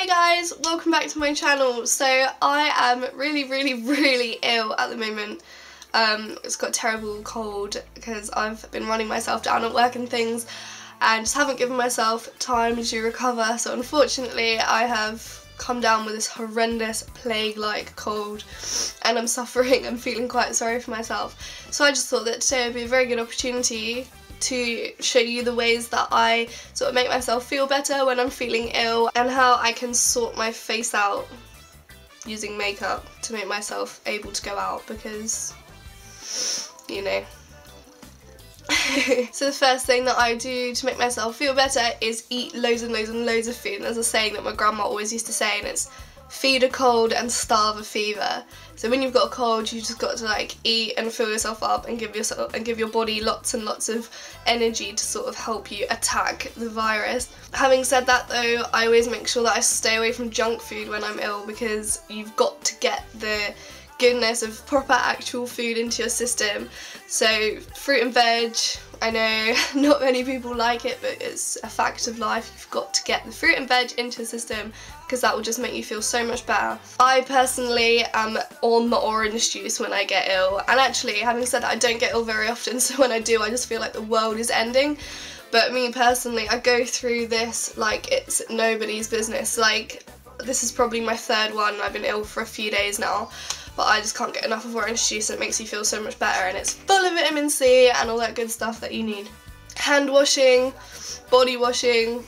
Hi guys, welcome back to my channel. So I am really ill at the moment. It's got a terrible cold because I've been running myself down at work and things and just haven't given myself time to recover. So unfortunately I have come down with this horrendous plague-like cold and I'm suffering and feeling quite sorry for myself. So I just thought that today would be a very good opportunity to show you the ways that I sort of make myself feel better when I'm feeling ill and how I can sort my face out using makeup to make myself able to go out because, you know. So the first thing that I do to make myself feel better is eat loads and loads of food. And there's a saying that my grandma always used to say, and it's feed a cold and starve a fever. So when you've got a cold, you just got to like eat and fill yourself up and give your body lots and lots of energy to sort of help you attack the virus. Having said that though, I always make sure that I stay away from junk food when I'm ill because you've got to get the goodness of proper actual food into your system. So fruit and veg, I know not many people like it, but it's a fact of life. You've got to get the fruit and veg into your system because that will just make you feel so much better. I personally am on the orange juice when I get ill, and actually having said that, I don't get ill very often, so when I do I just feel like the world is ending. But me personally, I go through this like it's nobody's business. Like this is probably my third one. I've been ill for a few days now, but I just can't get enough of orange juice and it makes you feel so much better, and it's full of vitamin C and all that good stuff that you need. Hand washing, body washing,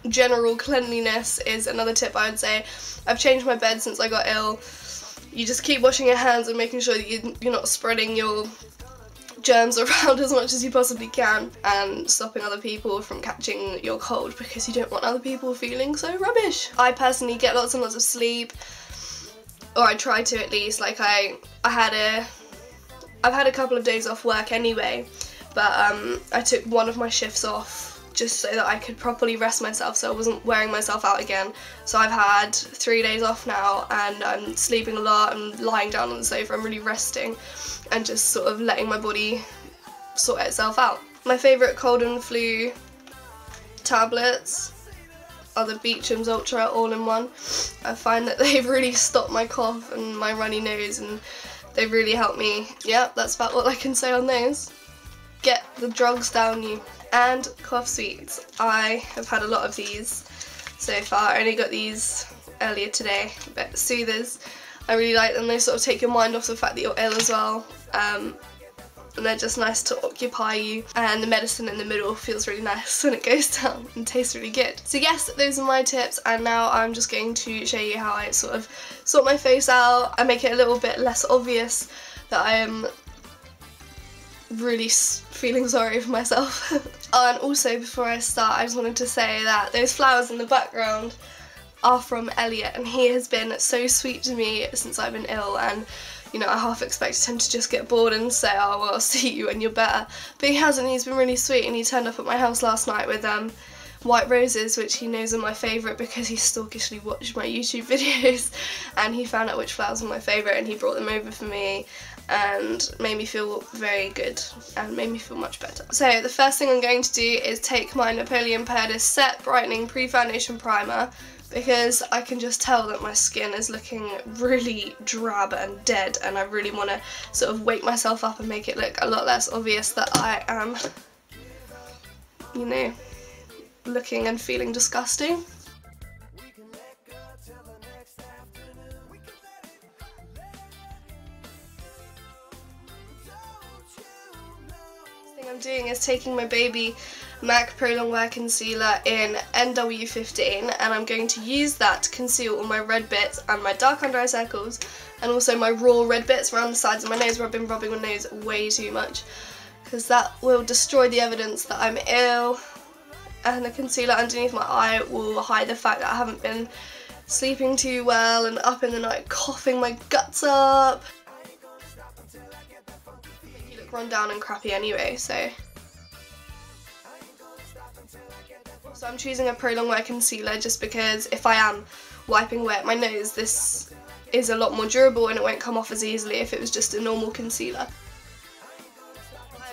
general cleanliness is another tip I would say. I've changed my bed since I got ill. You just keep washing your hands and making sure that you're not spreading your germs around as much as you possibly can and stopping other people from catching your cold because you don't want other people feeling so rubbish. I personally get lots and lots of sleep, or I try to at least. Like I've had a couple of days off work anyway, but I took one of my shifts off just so that I could properly rest myself so I wasn't wearing myself out again. So I've had 3 days off now and I'm sleeping a lot, I'm lying down on the sofa, I'm really resting and just sort of letting my body sort itself out. My favourite cold and flu tablets are the Beecham's Ultra all-in-one. I find that they've really stopped my cough and my runny nose and they really help me. Yeah, that's about what I can say on those. Get the drugs down you. And cough sweets. I have had a lot of these so far. I only got these earlier today, but soothers. I really like them. They sort of take your mind off the fact that you're ill as well. And they're just nice to occupy you, and the medicine in the middle feels really nice when it goes down and tastes really good. So yes, those are my tips, and now I'm just going to show you how I sort of sort my face out. I make it a little bit less obvious that I am really feeling sorry for myself. Oh, and also before I start, I just wanted to say that those flowers in the background are from Elliot, and he has been so sweet to me since I've been ill, and you know, I half expected him to just get bored and say, oh well, I'll see you when you're better, but he hasn't. He's been really sweet, and he turned up at my house last night with white roses, which he knows are my favourite because he stalkishly watched my YouTube videos and he found out which flowers were my favourite and he brought them over for me and made me feel very good and made me feel much better. So the first thing I'm going to do is take my Napoleon Perdis Set Brightening Pre-Foundation Primer because I can just tell that my skin is looking really drab and dead, and I really want to sort of wake myself up and make it look a lot less obvious that I am, you know, looking and feeling disgusting. I'm doing is taking my baby MAC Pro Longwear concealer in NW15, and I'm going to use that to conceal all my red bits and my dark under eye circles and also my raw red bits around the sides of my nose where I've been rubbing my nose way too much, because that will destroy the evidence that I'm ill, and the concealer underneath my eye will hide the fact that I haven't been sleeping too well and up in the night coughing my guts up. You look run down and crappy anyway, so I'm choosing a Pro Longwear concealer just because if I am wiping away at my nose, this is a lot more durable and it won't come off as easily if it was just a normal concealer.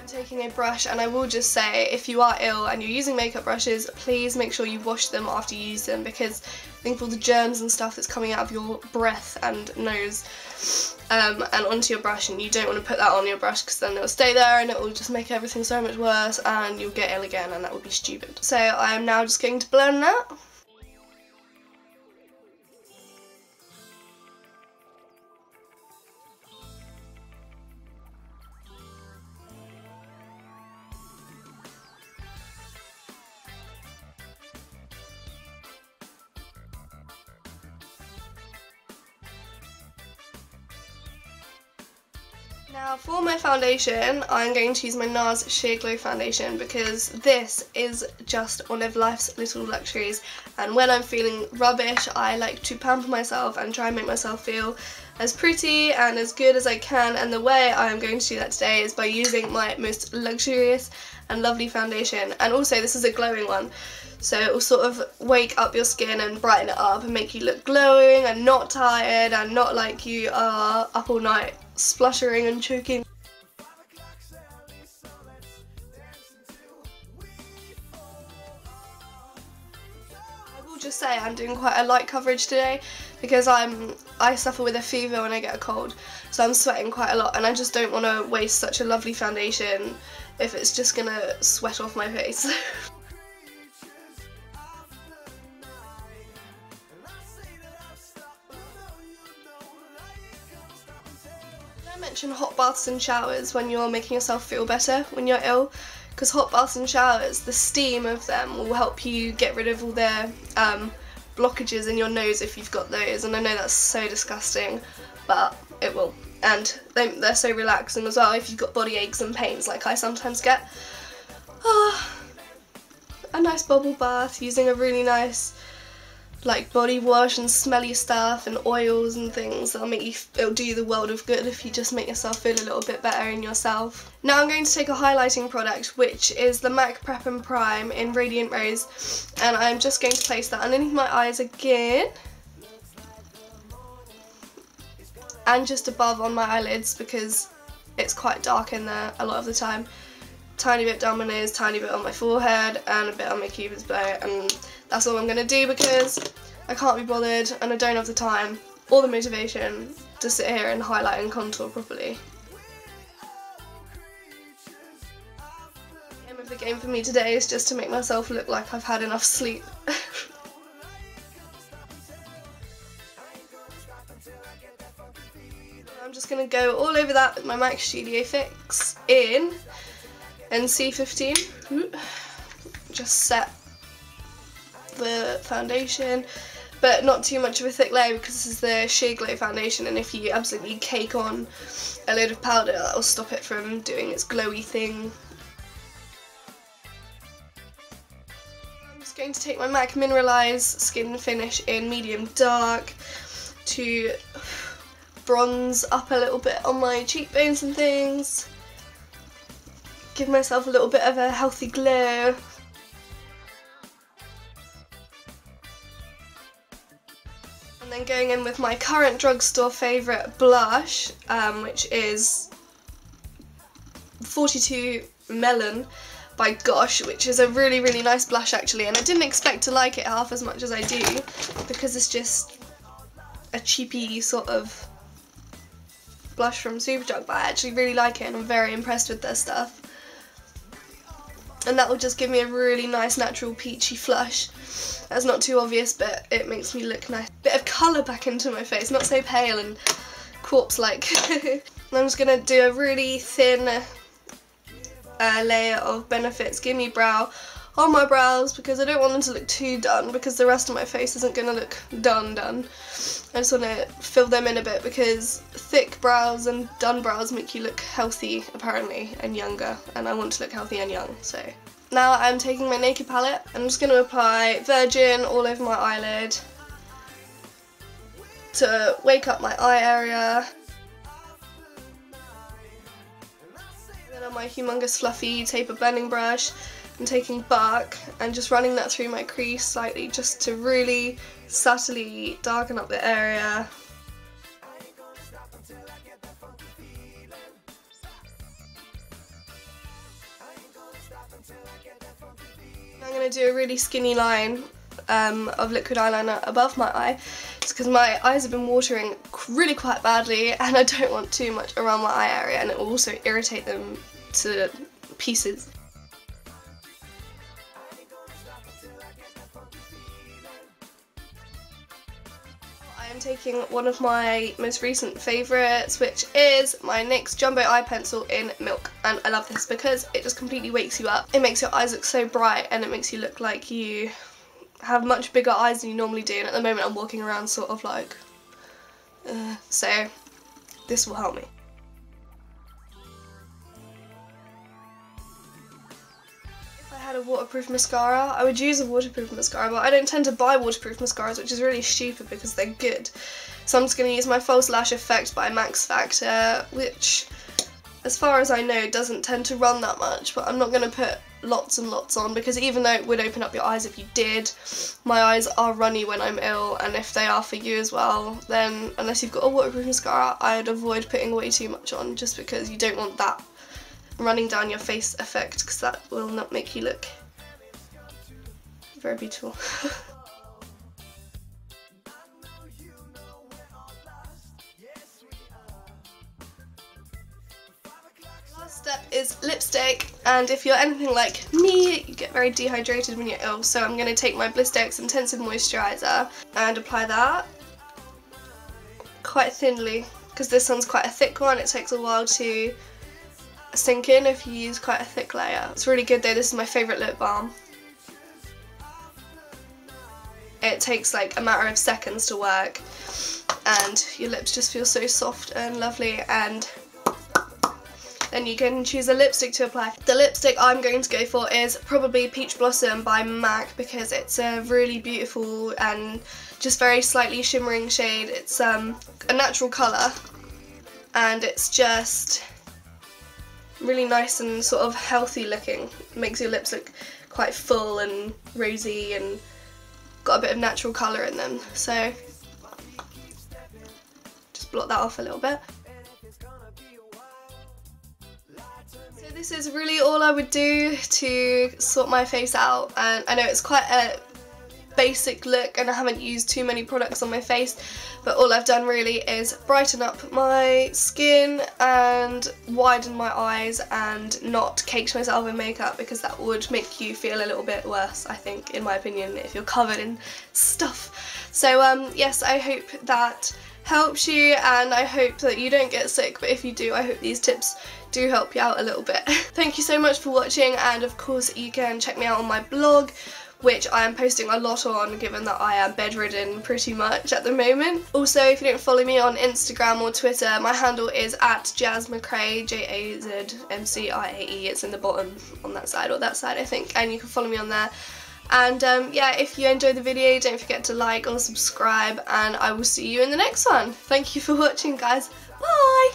I'm taking a brush, and I will just say, if you are ill and you're using makeup brushes, please make sure you wash them after you use them, because think of all the germs and stuff that's coming out of your breath and nose and onto your brush, and you don't want to put that on your brush because then it'll stay there and it will just make everything so much worse and you'll get ill again, and that would be stupid. So I am now just going to blend that. Now for my foundation, I'm going to use my NARS SheerGlow foundation, because this is just one of life's little luxuries, and when I'm feeling rubbish I like to pamper myself and try and make myself feel as pretty and as good as I can, and the way I am going to do that today is by using my most luxurious and lovely foundation. And also this is a glowing one, so it will sort of wake up your skin and brighten it up and make you look glowing and not tired and not like you are up all night spluttering and choking. I will just say I'm doing quite a light coverage today because I suffer with a fever when I get a cold, so I'm sweating quite a lot, and I just don't want to waste such a lovely foundation if it's just gonna sweat off my face. I mention hot baths and showers when you're making yourself feel better when you're ill, because hot baths and showers, the steam of them will help you get rid of all the blockages in your nose if you've got those, and I know that's so disgusting, but it will. And they're so relaxing as well if you've got body aches and pains like I sometimes get. A nice bubble bath using a really nice like body wash and smelly stuff and oils and things that'll make you, it'll do you the world of good if you just make yourself feel a little bit better in yourself. Now I'm going to take a highlighting product, which is the MAC Prep and Prime in Radiant Rose, and I'm just going to place that underneath my eyes again and just above on my eyelids because it's quite dark in there a lot of the time. Tiny bit down my nose, tiny bit on my forehead, and a bit on my cupid's bow, and that's all I'm going to do because I can't be bothered and I don't have the time or the motivation to sit here and highlight and contour properly. The aim of the game for me today is just to make myself look like I've had enough sleep. I'm just going to go all over that with my MAC StudioFix in NC15. Just set the foundation, but not too much of a thick layer because this is the SheerGlow foundation, and if you absolutely cake on a load of powder that will stop it from doing its glowy thing. I'm just going to take my MAC Mineralise SkinFinish in medium dark to bronze up a little bit on my cheekbones and things. Give myself a little bit of a healthy glow. And then going in with my current drugstore favourite blush, which is 42 Melon by Gosh, which is a really, really nice blush actually, and I didn't expect to like it half as much as I do because it's just a cheapy sort of blush from Superdrug, but I actually really like it and I'm very impressed with their stuff. And that will just give me a really nice natural peachy flush. That's not too obvious, but it makes me look nice. Bit of colour back into my face, not so pale and corpse-like. And I'm just going to do a really thin layer of Benefit's Gimme Brow on my brows because I don't want them to look too done because the rest of my face isn't going to look done. I just want to fill them in a bit because thick brows and done brows make you look healthy apparently and younger, and I want to look healthy and young. So now I'm taking my Naked palette and I'm just going to apply Virgin all over my eyelid to wake up my eye area. And then on my humongous fluffy taper blending brush I'm taking Bark and just running that through my crease slightly just to really subtly darken up the area. I'm going to do a really skinny line of liquid eyeliner above my eye. It's because my eyes have been watering really quite badly and I don't want too much around my eye area, and it will also irritate them to pieces. I'm taking one of my most recent favourites, which is my NYX Jumbo Eye Pencil in Milk, and I love this because it just completely wakes you up. It makes your eyes look so bright and it makes you look like you have much bigger eyes than you normally do, and at the moment I'm walking around sort of like so this will help me. If I had a waterproof mascara, I would use a waterproof mascara, but I don't tend to buy waterproof mascaras, which is really stupid because they're good. So I'm just going to use my False Lash Effect by Max Factor, which as far as I know doesn't tend to run that much, but I'm not going to put lots and lots on because even though it would open up your eyes if you did, my eyes are runny when I'm ill, and if they are for you as well, then unless you've got a waterproof mascara, I'd avoid putting way too much on, just because you don't want that running down your face effect, because that will not make you look very beautiful. Last step is lipstick, and if you're anything like me, you get very dehydrated when you're ill, so I'm going to take my Blistex Intensive Moisturiser and apply that quite thinly, because this one's quite a thick one. It takes a while to sink in if you use quite a thick layer. It's really good though. This is my favourite lip balm. It takes like a matter of seconds to work and your lips just feel so soft and lovely, and then you can choose a lipstick to apply. The lipstick I'm going to go for is probably Peach Blossom by MAC, because it's a really beautiful and just very slightly shimmering shade. It's a natural colour and it's just really nice and sort of healthy looking. It makes your lips look quite full and rosy and got a bit of natural colour in them. So just blot that off a little bit. So this is really all I would do to sort my face out, and I know it's quite a basic look and I haven't used too many products on my face, but all I've done really is brighten up my skin and widen my eyes and not cake myself in makeup, because that would make you feel a little bit worse, I think, in my opinion, if you're covered in stuff. So yes, I hope that helps you and I hope that you don't get sick, but if you do, I hope these tips do help you out a little bit. Thank you so much for watching, and of course you can check me out on my blog, which I am posting a lot on, given that I am bedridden pretty much at the moment. Also, if you don't follow me on Instagram or Twitter, my handle is @JazMcRae, JazMCIAE. It's in the bottom on that side, or that side I think, and you can follow me on there. And yeah, if you enjoyed the video, don't forget to like or subscribe, and I will see you in the next one. Thank you for watching, guys. Bye!